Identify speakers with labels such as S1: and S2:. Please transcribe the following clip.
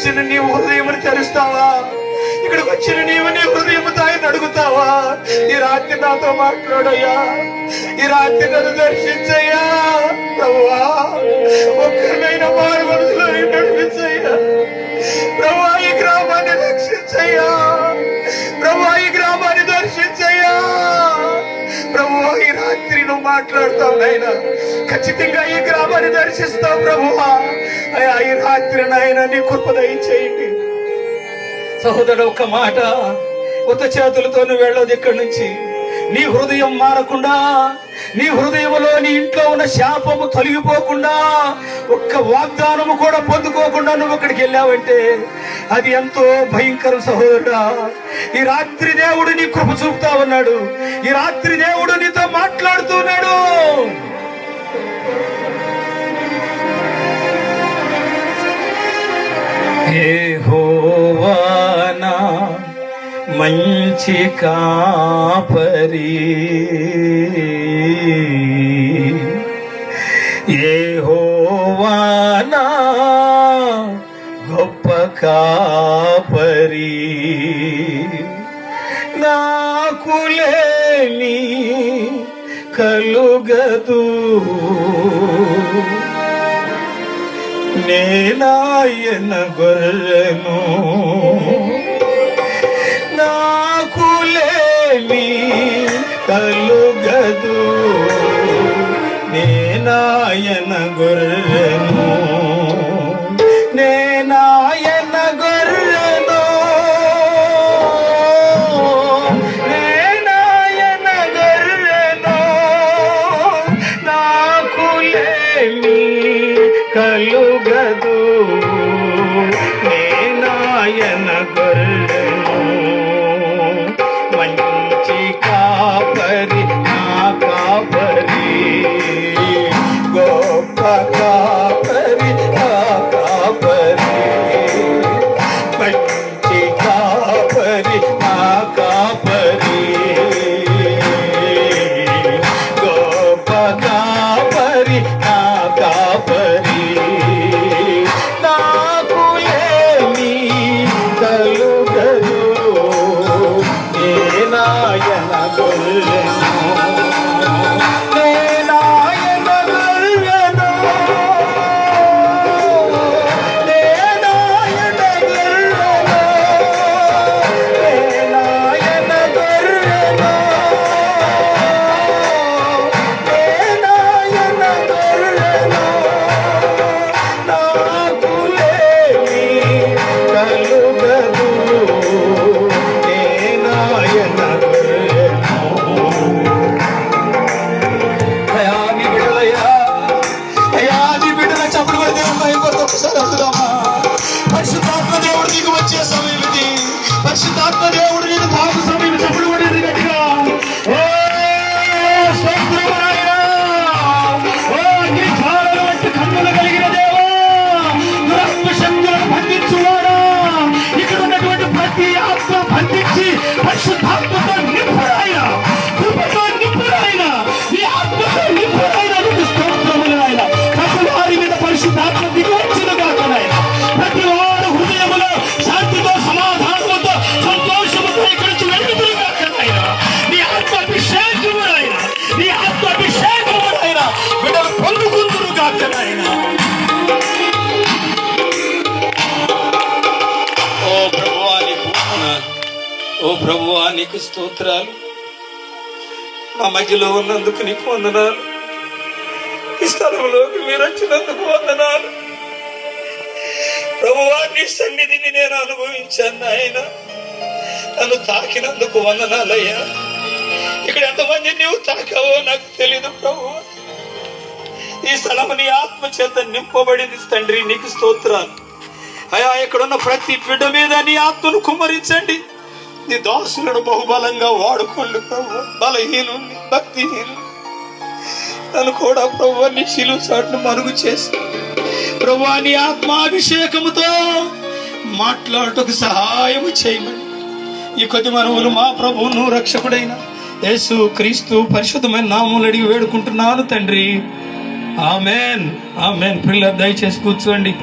S1: వచ్చిన నీ హృదయమును తెరుస్తావా? ఇక్కడికి వచ్చిన నీవు నీ హృదయముతో ఆయన అడుగుతావా? ఈ రాత్రి నాతో మాట్లాడయ్యా, ఈ రాత్రి నన్ను దర్శించయ్యా ప్రభువా. ఒక్కరినైనా మారు మనసులో నడిపించయ్యా ప్రభువా. ఈ గ్రామాన్ని రక్షించయ్యా ప్రభువా, ఈ గ్రామాన్ని దర్శించయ్యా ప్రభువా. ఈ రాత్రి నువ్వు మాట్లాడుతావు నాయన, ఖచ్చితంగా ఈ గ్రామాన్ని దర్శిస్తావు ప్రభువా. అయ్యా ఈ రాత్రి నాయన నీ కృప దయచేయండి. సహోదరుడు ఒక్క మాట, కొత్త చేతులతో నువ్వు వెళ్ళదు ఇక్కడి నుంచి. నీ హృదయం మారకుండా, నీ హృదయంలో నీ ఇంట్లో ఉన్న శాపము తొలగిపోకుండా, ఒక్క వాగ్దానము కూడా పొందుకోకుండా నువ్వు అక్కడికి వెళ్ళావంటే అది ఎంతో భయంకరం సహోదరుడా. ఈ రాత్రి దేవుడు నీ కృప చూపుతా ఉన్నాడు. ఈ రాత్రి దేవుడు నీతో మాట్లాడుతున్నాడు. యెహోవా నా మంచి కాపరి, యెహోవా నా గొప్ప కాపరి, నాకు లేమి కలుగదు, నేనాయన గొర్రెను, నాకు లేమి కలుగదు, నేనాయన గొర్రెను, నేనాయన గొర్రెను, నేనాయన గొర్రెను, నాకు లేమి కలుగదు, నేనాయన గొర్రెను, మంచి కాపరి నా కాపరి, గొప్ప కాపరి నా కాపరి, మంచి కాపరి నా కాపరి, గొప్ప కాపరి నా కాపరి, నాకు లేమి కలుగదు, నేనాయన గొర్రెను, నేనాయన గొర్రెను, నేనాయన గొర్రెను, నేనాయన గొర్రెను, నేనాయన గొర్రెను, నాకు లేమి కలుగదు, నేనాయన గొర్రెను. అయ్యా నీ బిడ్డలయ్యా, అయ్యా నీ బిడ్డల చప్పుడు పడితే భయపడతా. ఒకసారి అందుదామా? పరిశుద్ధాత్మ దేవుడు నీకు వచ్చే సమయం ఇది. పరిశుద్ధాత్మ దేవుడు నీకు తాగు సమయం. చప్పుడు పడేది గట్టిగా. ఓ స్తోత్రములయ్యా, ఓ అగ్నిజ్వాలల వంటి కన్నులు కలిగిన దేవా, దురాత్మ శక్తులను బంధించువాడా, ఇక్కడ ఉన్నటువంటి ప్రతి ఆత్మ బంధించి పరిశుద్ధాత్మతో నింపుడాయన, కృపతో నింపుడాయన, నీ ఆత్మతో నింపుడాయన. నీకు స్తోత్రములైన ప్రతి వారి మీద పరిశుద్ధాత్మ దిగవచ్చును గాక నాయన. ప్రతి వారు హృదయములో శాంతితో, సమాధానముతో, సంతోషముతో ఇక్కడి నుంచి వెళ్తురు గాక నాయన. నీ ఆత్మాభిషేకములైన, నీ ఆత్మాభిషేకములైన బిడ్డలు పొందుకుందురు గాక నాయన. ఓ ప్రభువా నీకు వందనాలు, ఓ ప్రభువా నీకు స్తోత్రాలు. మా మధ్యలో ఉన్నందుకు నీకు వందనాలు. ఈ స్థలంలోకి మీరు వచ్చినందుకు వందనాలు ప్రభువా. నీ సన్నిధిని నేను అనుభవించాను ఆయన, నన్ను తాకినందుకు వందనాలయ్యా. ఇక్కడ ఎంతమంది నీవు తాకావో నాకు తెలీదు ప్రభువా. ఈ స్థలము నీ ఆత్మ చేత నింపబడింది తండ్రి, నీకు స్తోత్రాలు అయ్యా. ఇక్కడున్న ప్రతి బిడ్డ మీద నీ ఆత్మను కుమ్మరించండి. నీ దాసులను బహుబలంగా వాడుకోండి ప్రభు. బలహీనుని, భక్తిహీను నన్ను కూడా ప్రభు నీ శిలువ చాటును మరుగు చేసి ప్రభు నీ ఆత్మాభిషేకముతో మాట్లాడటకు సహాయము చేయమని ఈ కొద్ది మనవులు మా ప్రభువును రక్షకుడైన యేసు క్రీస్తు పరిశుద్ధమైన నామములో అడిగి వేడుకుంటున్నాను తండ్రి. Amen, amen. పిల్లలు దయచేసి కూర్చోండి.